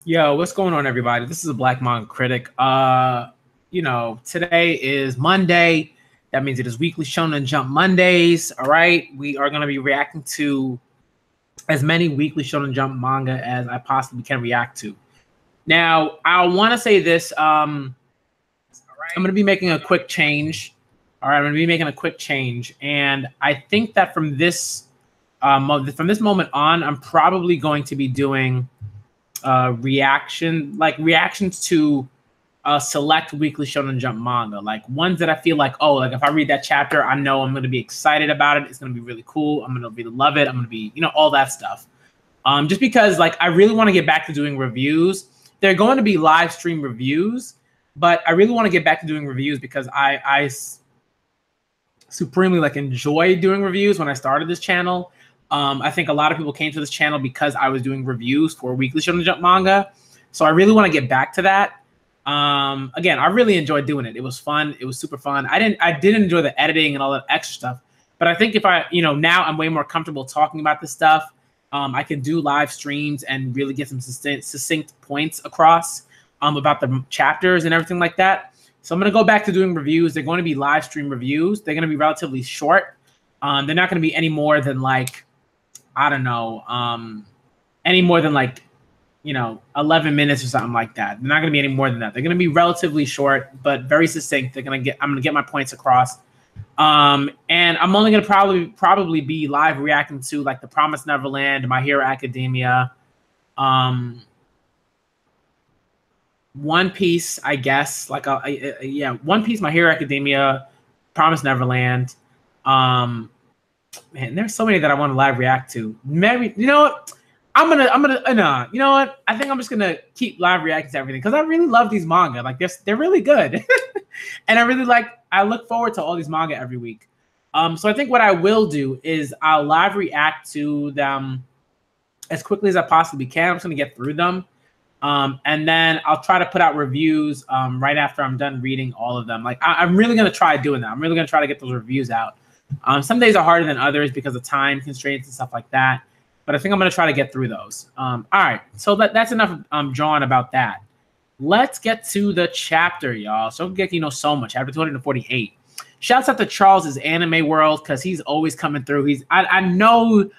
Yo, what's going on, everybody? This is a Black Manga Critic. Today is Monday. That means it is Weekly Shonen Jump Mondays. All right, we are going to be reacting to as many Weekly Shonen Jump manga as I possibly can react to. Now, I want to say this. I'm going to be making a quick change. All right, I'm going to be making a quick change, and I think that from this moment on, I'm probably going to be doing reactions to select Weekly Shonen Jump manga, like ones that I feel like, oh, like if I read that chapter, I know I'm going to be excited about it. It's going to be really cool. I'm going to really love it. I'm going to be, all that stuff. Just because like I really want to get back to doing reviews. They're going to be live stream reviews, but I really want to get back to doing reviews because I supremely like enjoy doing reviews when I started this channel. I think a lot of people came to this channel because I was doing reviews for Weekly Shonen Jump manga. So I really want to get back to that. Again, I really enjoyed doing it. It was fun. It was super fun. I did enjoy the editing and all that extra stuff. But I think if I, now I'm way more comfortable talking about this stuff. I can do live streams and really get some succinct points across about the chapters and everything like that. So I'm going to go back to doing reviews. They're going to be live stream reviews. They're going to be relatively short. They're not going to be any more than like, I don't know, any more than like, 11 minutes or something like that. They're not going to be any more than that. They're going to be relatively short, but very succinct. I'm going to get my points across. And I'm only going to probably be live reacting to like The Promised Neverland, My Hero Academia, One Piece, I guess. Like, One Piece, My Hero Academia, Promised Neverland. Man, there's so many that I want to live react to. Maybe, you know what? You know what? I think I'm just gonna keep live reacting to everything because I really love these manga. Like they're really good, and I look forward to all these manga every week. So I think what I will do is I'll live react to them as quickly as I possibly can. I'm just gonna get through them, and then I'll try to put out reviews right after I'm done reading all of them. Like I'm really gonna try doing that. I'm really gonna try to get those reviews out. Some days are harder than others because of time constraints and stuff like that. But I think I'm going to try to get through those. All right. So that's enough drawing about that. Let's get to the chapter, y'all. Shokugeki no Soma, chapter 248. Shouts out to Charles's Anime World because he's always coming through. I know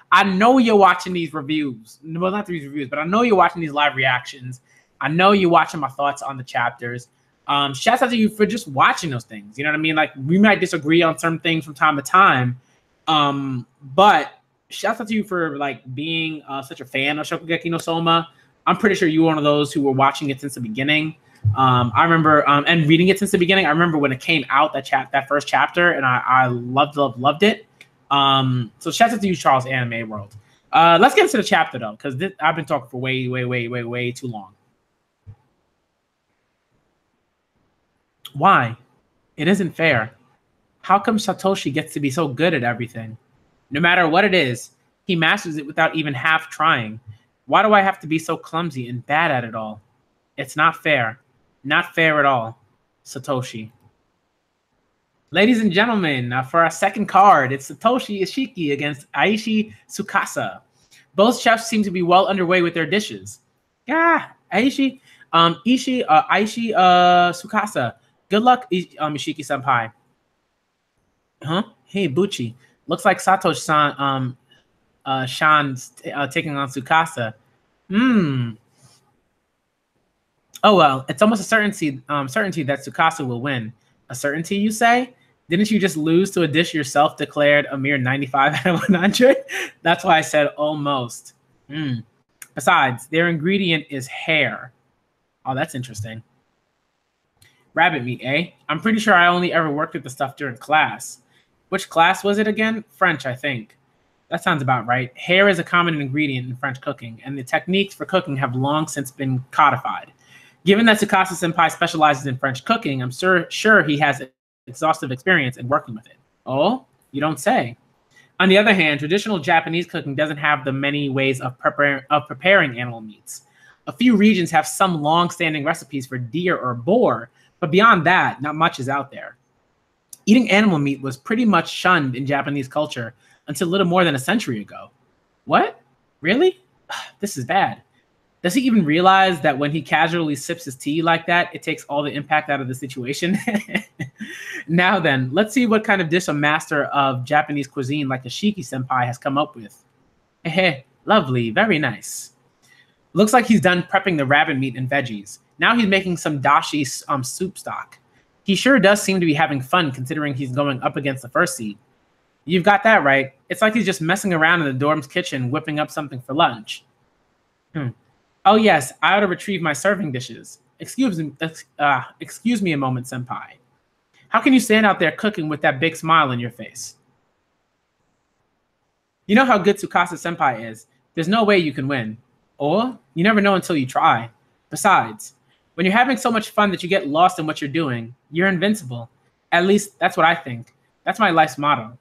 you're watching these reviews. Well, not these reviews, but I know you're watching these live reactions. I know you're watching my thoughts on the chapters. Shouts out to you for just watching those things. You know what I mean? Like we might disagree on certain things from time to time, but shouts out to you for like being such a fan of Shokugeki no Soma. I'm pretty sure you were one of those who were watching it since the beginning. I remember and reading it since the beginning. I remember when it came out, that first chapter, and I loved it. So shouts out to you, Charles Anime World. Let's get into the chapter though, because I've been talking for way too long. Why? It isn't fair. How come Satoshi gets to be so good at everything? No matter what it is, he masters it without even half trying. Why do I have to be so clumsy and bad at it all? It's not fair. Not fair at all. Satoshi. Ladies and gentlemen, for our second card, it's Satoshi Ishiki against Aishi Tsukasa. Both chefs seem to be well underway with their dishes. Yeah, Aishi Tsukasa. Good luck, Ishiki-senpai. Huh? Hey, Buchi. Looks like Satoshi-san, Shan's taking on Tsukasa. Oh well, it's almost a certainty that Tsukasa will win. A certainty, you say? Didn't you just lose to a dish yourself declared a mere 95 out of 100? That's why I said almost. Besides, their ingredient is hair. Oh, that's interesting. Rabbit meat, eh? I'm pretty sure I only ever worked with the stuff during class. Which class was it again? French, I think. That sounds about right. Hair is a common ingredient in French cooking, and the techniques for cooking have long since been codified. Given that Tsukasa-senpai specializes in French cooking, I'm sure he has exhaustive experience in working with it. Oh, you don't say. On the other hand, traditional Japanese cooking doesn't have the many ways of preparing animal meats. A few regions have some long-standing recipes for deer or boar, but beyond that, not much is out there. Eating animal meat was pretty much shunned in Japanese culture until little more than a century ago. What? Really? This is bad. Does he even realize that when he casually sips his tea like that, it takes all the impact out of the situation? Now then, let's see what kind of dish a master of Japanese cuisine like Ishiki-senpai has come up with. Heh, lovely, very nice. Looks like he's done prepping the rabbit meat and veggies. Now he's making some dashi soup stock. He sure does seem to be having fun considering he's going up against the first seed. You've got that right. It's like he's just messing around in the dorm's kitchen whipping up something for lunch. Oh yes, I ought to retrieve my serving dishes. Excuse me a moment, senpai. How can you stand out there cooking with that big smile on your face? You know how good Tsukasa senpai is. There's no way you can win. Or, you never know until you try. Besides, when you're having so much fun that you get lost in what you're doing, you're invincible. At least, that's what I think. That's my life's motto.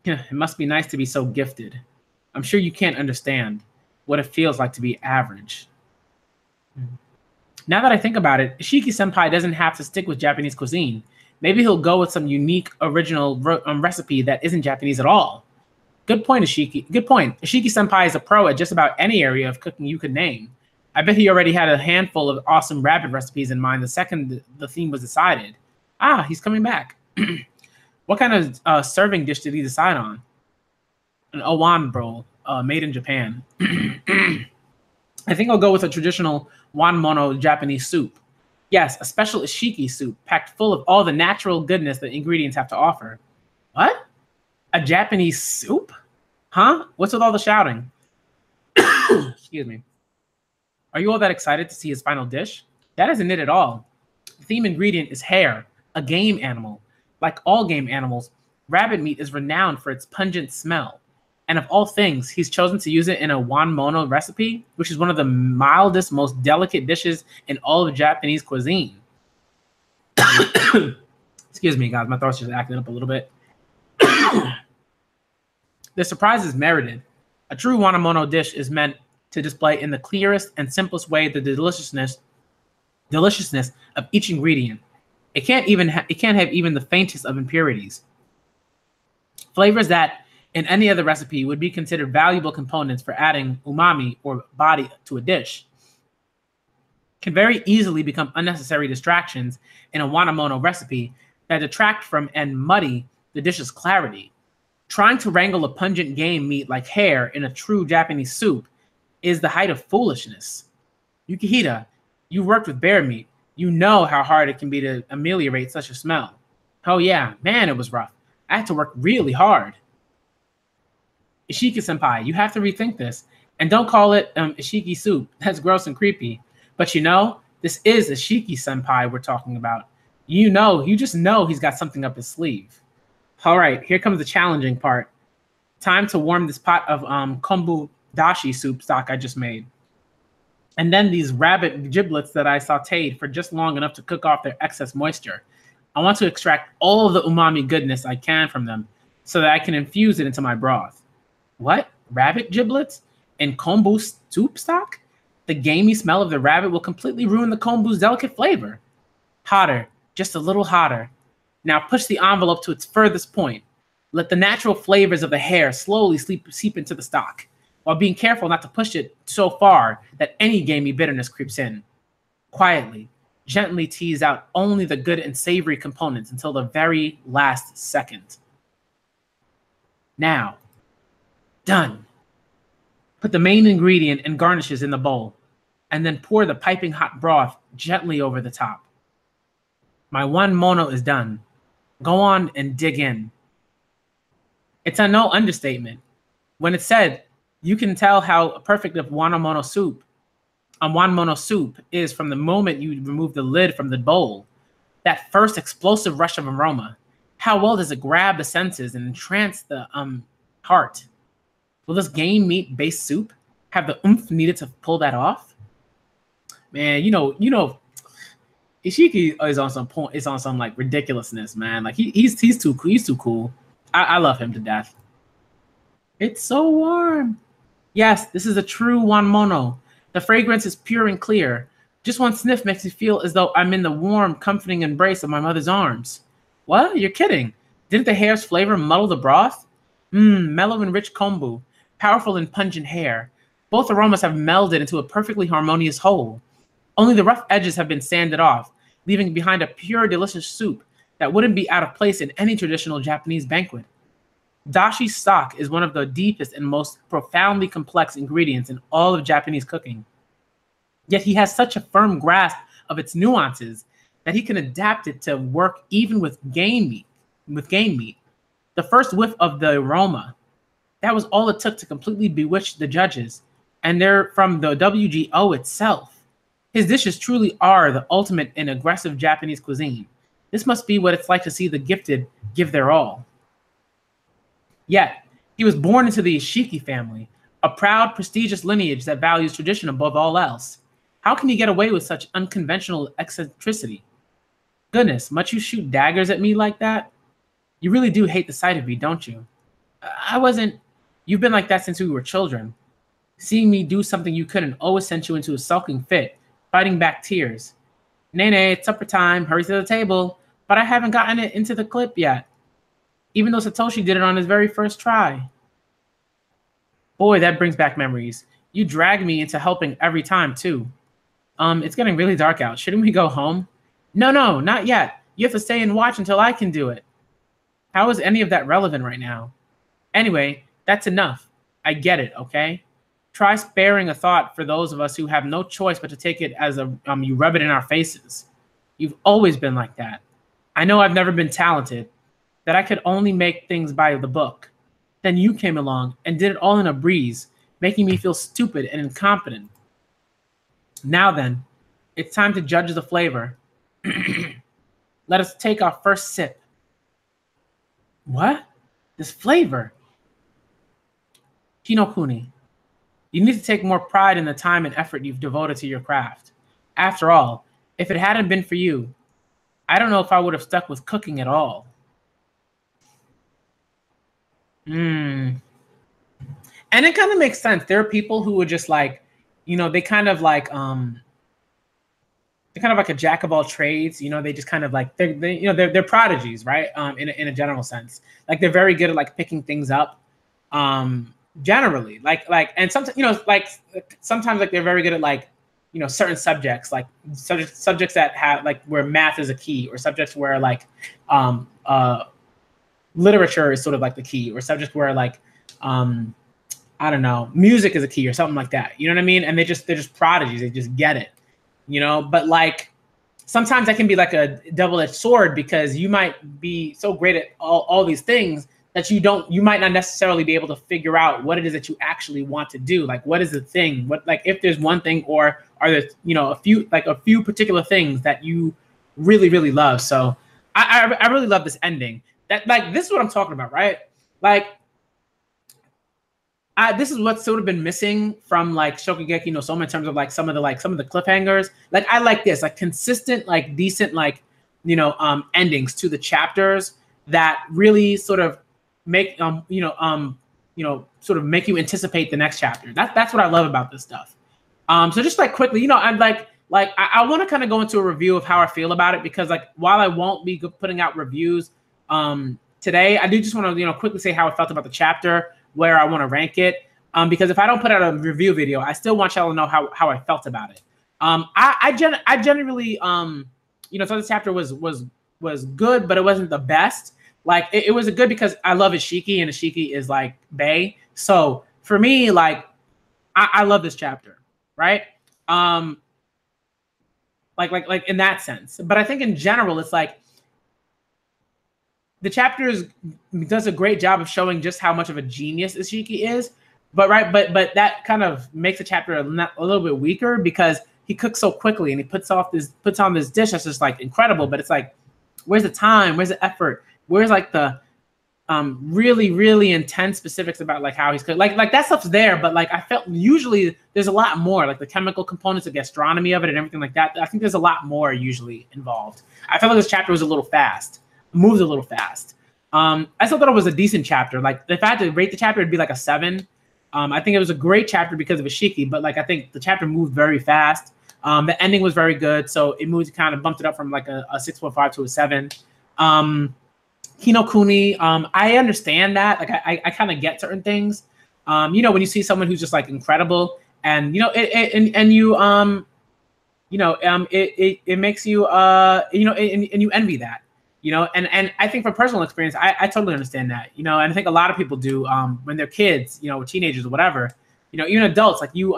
It must be nice to be so gifted. I'm sure you can't understand what it feels like to be average. Now that I think about it, Ishiki-senpai doesn't have to stick with Japanese cuisine. Maybe he'll go with some unique, original recipe that isn't Japanese at all. Good point, Ishiki. Good point. Ishiki-senpai is a pro at just about any area of cooking you could name. I bet he already had a handful of awesome rabbit recipes in mind the second the theme was decided. Ah, he's coming back. What kind of serving dish did he decide on? An owan bowl, made in Japan. I think I'll go with a traditional wanmono Japanese soup. Yes, a special ishiki soup packed full of all the natural goodness that ingredients have to offer. What? A Japanese soup? Huh? What's with all the shouting? Excuse me. Are you all that excited to see his final dish? That isn't it at all. The theme ingredient is hare, a game animal. Like all game animals, rabbit meat is renowned for its pungent smell. And of all things, he's chosen to use it in a wanmono recipe, which is one of the mildest, most delicate dishes in all of Japanese cuisine. Excuse me, guys. My throat's just acting up a little bit. The surprise is merited. A true wanmono dish is meant to display in the clearest and simplest way the deliciousness of each ingredient. It can't have even the faintest of impurities. Flavors that in any other recipe would be considered valuable components for adding umami or body to a dish can very easily become unnecessary distractions in a wanmono recipe that detract from and muddy the dish's clarity. Trying to wrangle a pungent game meat like hare in a true Japanese soup is the height of foolishness. Yukihira, you worked with bear meat. You know how hard it can be to ameliorate such a smell. Oh yeah, man, it was rough. I had to work really hard. Ishiki-senpai, you have to rethink this. And don't call it Ishiki soup. That's gross and creepy. But you know, this is Ishiki-senpai we're talking about. You just know he's got something up his sleeve. All right, here comes the challenging part. Time to warm this pot of kombu dashi soup stock I just made. And then these rabbit giblets that I sauteed for just long enough to cook off their excess moisture. I want to extract all of the umami goodness I can from them so that I can infuse it into my broth. What? Rabbit giblets? In kombu soup stock? The gamey smell of the rabbit will completely ruin the kombu's delicate flavor. Hotter, just a little hotter. Now push the envelope to its furthest point. Let the natural flavors of the hare slowly seep into the stock, while being careful not to push it so far that any gamey bitterness creeps in. Quietly, gently tease out only the good and savory components until the very last second. Now, done. Put the main ingredient and garnishes in the bowl, and then pour the piping hot broth gently over the top. My wanmono is done. Go on and dig in. It's a no understatement. When it's said, you can tell how perfect a wanmono soup is from the moment you remove the lid from the bowl. That first explosive rush of aroma. How well does it grab the senses and entrance the heart? Will this game meat-based soup have the oomph needed to pull that off? Man, you know, Ishiki is on some point. It's on some like ridiculousness, man. Like he's too cool. He's too cool. I love him to death. It's so warm. Yes, this is a true wanmono. The fragrance is pure and clear. Just one sniff makes me feel as though I'm in the warm, comforting embrace of my mother's arms. What? You're kidding. Didn't the hare's flavor muddle the broth? Mellow and rich kombu, powerful and pungent hare, Both aromas have melded into a perfectly harmonious whole. Only the rough edges have been sanded off, leaving behind a pure, delicious soup that wouldn't be out of place in any traditional Japanese banquet. Dashi stock is one of the deepest and most profoundly complex ingredients in all of Japanese cooking. Yet he has such a firm grasp of its nuances that he can adapt it to work even with game meat. The first whiff of the aroma, that was all it took to completely bewitch the judges, and they're from the WGO itself. His dishes truly are the ultimate in aggressive Japanese cuisine. This must be what it's like to see the gifted give their all. Yet, he was born into the Ishiki family, a proud, prestigious lineage that values tradition above all else. How can you get away with such unconventional eccentricity? Goodness, must you shoot daggers at me like that? You really do hate the sight of me, don't you? I wasn't. You've been like that since we were children. Seeing me do something you couldn't always sent you into a sulking fit, fighting back tears. Nay, it's supper time. Hurry to the table. But I haven't gotten it into the clip yet. Even though Satoshi did it on his very first try. Boy, that brings back memories. You drag me into helping every time, too. It's getting really dark out. Shouldn't we go home? No, not yet. You have to stay and watch until I can do it. How is any of that relevant right now? Anyway, that's enough. I get it, okay? Try sparing a thought for those of us who have no choice but to take it as you rub it in our faces. You've always been like that. I know I've never been talented, that I could only make things by the book. Then you came along and did it all in a breeze, making me feel stupid and incompetent. Now then, it's time to judge the flavor. Let us take our first sip. What? This flavor? Hinokuni, you need to take more pride in the time and effort you've devoted to your craft. After all, if it hadn't been for you, I don't know if I would have stuck with cooking at all. And it kind of makes sense. There are people who would just like, they kind of like they're kind of like a jack of all trades. They just kind of like they're prodigies, right? In a general sense, like they're very good at like picking things up. Generally, and sometimes sometimes like they're very good at like certain subjects, like subjects that have like where math is a key, or subjects where like literature is sort of like the key, or subjects where like I don't know, music is a key or something like that. You know what I mean? And they're just prodigies. They just get it, but like sometimes that can be like a double-edged sword, because you might be so great at all these things that you might not necessarily be able to figure out what it is that you actually want to do. Like, what is the thing? What, like, if there's one thing, or are there, a few particular things that you really, really love. So I really love this ending. That, like, this is what I'm talking about, right? Like, this is what's sort of been missing from like Shokugeki no Soma in terms of like some of the cliffhangers. Like, I like this, like consistent, like decent, like, endings to the chapters that really sort of make sort of make you anticipate the next chapter. That's what I love about this stuff. So just like quickly, I'm like I want to kind of go into a review of how I feel about it, because like while I won't be putting out reviews today, I do just want to quickly say how I felt about the chapter, where I want to rank it. Because if I don't put out a review video, I still want y'all to know how I felt about it. I generally thought the chapter was good, but it wasn't the best. Like it was good because I love Ishiki, and Ishiki is like bae. So for me, like I love this chapter, right? Like in that sense. But I think in general, it's like the chapter does a great job of showing just how much of a genius Ishiki is. But that kind of makes the chapter a little bit weaker, because he cooks so quickly and he puts on this dish that's just like incredible. But it's like, where's the time? Where's the effort? Where's like the really, really intense specifics about like how he's cooked? Like that stuff's there, but like I felt usually there's a lot more, like the chemical components, the gastronomy of it, and everything like that. I think there's a lot more usually involved. I felt like this chapter was a little fast, moves a little fast. I still thought it was a decent chapter. Like if I had to rate the chapter, it'd be like a 7. I think it was a great chapter because of Ishiki, but like I think the chapter moved very fast. The ending was very good, so it kind of bumped it up from like a 6.5 to a 7. Hinokuni, I understand that. Like I kind of get certain things. You know, when you see someone who's just like incredible, and you know, it makes you you know, and you envy that, you know, and I think from personal experience, I totally understand that, you know, and I think a lot of people do when they're kids, you know, teenagers or whatever, you know, even adults, like you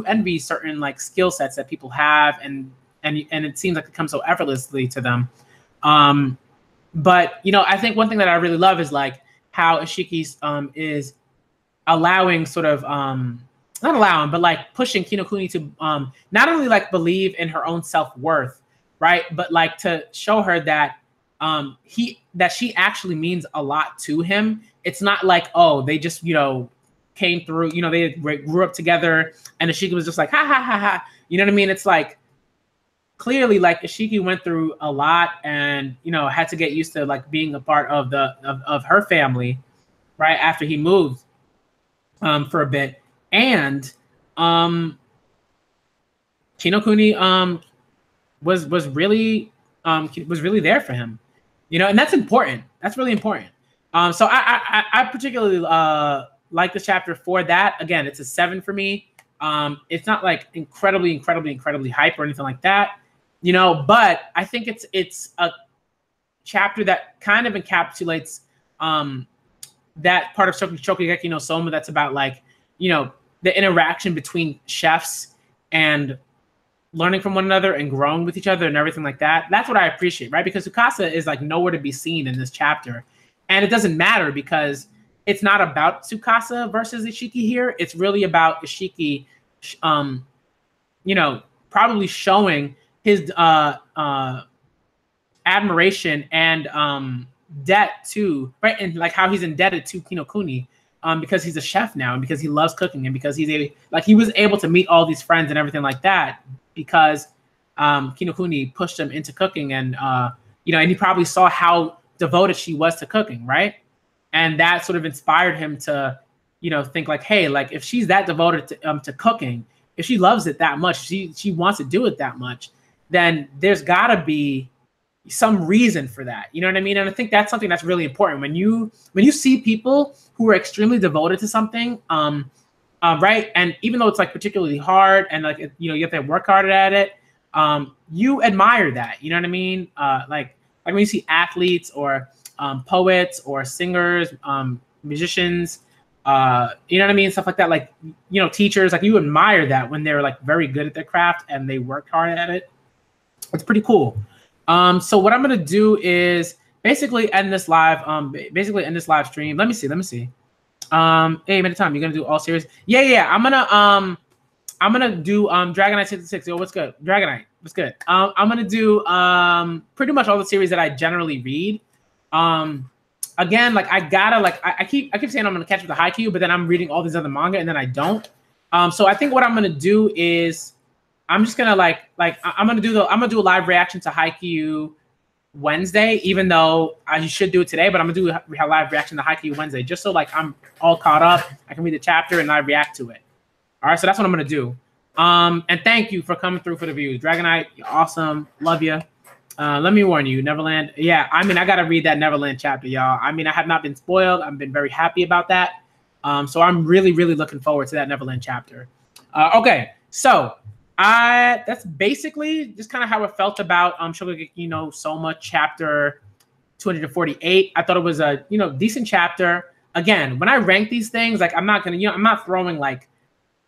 envy certain like skill sets that people have, and it seems like it comes so effortlessly to them. But you know, I think one thing that I really love is like how Ishiki is allowing sort of not allowing, but like pushing Kinokuni to not only like believe in her own self-worth, right? But like to show her that she actually means a lot to him. It's not like, oh, they just, you know, came through, you know, they grew up together and Ishiki was just like, ha ha ha ha. You know what I mean? It's like clearly like Ishiki went through a lot and, you know, had to get used to like being a part of of her family, right? After he moved for a bit. And Kinokuni was really there for him, you know, and that's important. That's really important. So I particularly like the chapter for that. Again, it's a 7 for me. It's not like incredibly hype or anything like that, you know, but I think it's a chapter that kind of encapsulates that part of Shokugeki no Soma that's about like, you know, the interaction between chefs and learning from one another and growing with each other and everything like that. That's what I appreciate, right? Because Tsukasa is like nowhere to be seen in this chapter. And it doesn't matter because it's not about Tsukasa versus Ishiki here. It's really about Ishiki, you know, probably showing his admiration and debt to, right? And like how he's indebted to Kinokuni because he's a chef now and because he loves cooking and because he was able to meet all these friends and everything like that because Kinokuni pushed him into cooking and, you know, and he probably saw how devoted she was to cooking, right? And that sort of inspired him to, you know, think like, hey, like if she's that devoted to cooking, if she loves it that much, she wants to do it that much, then there's gotta be some reason for that. You know what I mean? And I think that's something that's really important when you see people who are extremely devoted to something, right? And even though it's like particularly hard and like, you know, you have to work hard at it, you admire that. You know what I mean? Like when you see athletes or poets or singers, musicians, you know what I mean? Stuff like that. Like, you know, teachers, like you admire that when they're like very good at their craft and they work hard at it. It's pretty cool. So what I'm gonna do is basically end this live. Stream. Let me see. Hey, minute time. You're gonna do all series? Yeah. I'm gonna do Dragonite 66. Yo, what's good? Dragonite, what's good? I'm gonna do pretty much all the series that I generally read. Again, like I gotta like I keep saying I'm gonna catch up with the Haikyuu, but then I'm reading all these other manga and then I don't. So I think what I'm gonna do is I'm just gonna I'm gonna do a live reaction to Haikyuu Wednesday, even though I should do it today, but I'm gonna do a live reaction to Haikyuu Wednesday, just so like I'm all caught up. I can read the chapter and I react to it. All right, so that's what I'm gonna do. And thank you for coming through for the views. Dragonite, you're awesome. Love you. Let me warn you, Neverland. Yeah, I mean, I gotta read that Neverland chapter, y'all. I mean, I have not been spoiled. I've been very happy about that. So I'm really looking forward to that Neverland chapter. Okay, so that's basically just kind of how I felt about Shokugeki no Soma chapter 248. I thought it was a, you know, decent chapter. Again, when I rank these things, like I'm not throwing like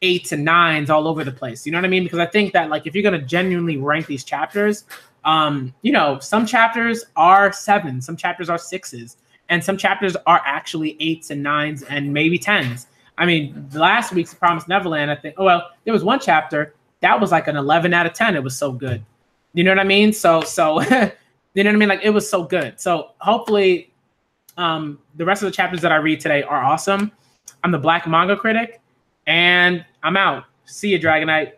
8s and 9s all over the place. You know what I mean? Because I think that like if you're gonna genuinely rank these chapters, you know, some chapters are 7s, some chapters are 6s, and some chapters are actually 8s and 9s and maybe 10s. I mean, last week's Promised Neverland, I think. Oh well, there was one chapter that was like an 11 out of 10. It was so good. You know what I mean? So you know what I mean? Like it was so good. So hopefully the rest of the chapters that I read today are awesome. I'm the Black Manga Critic and I'm out. See you, Dragonite.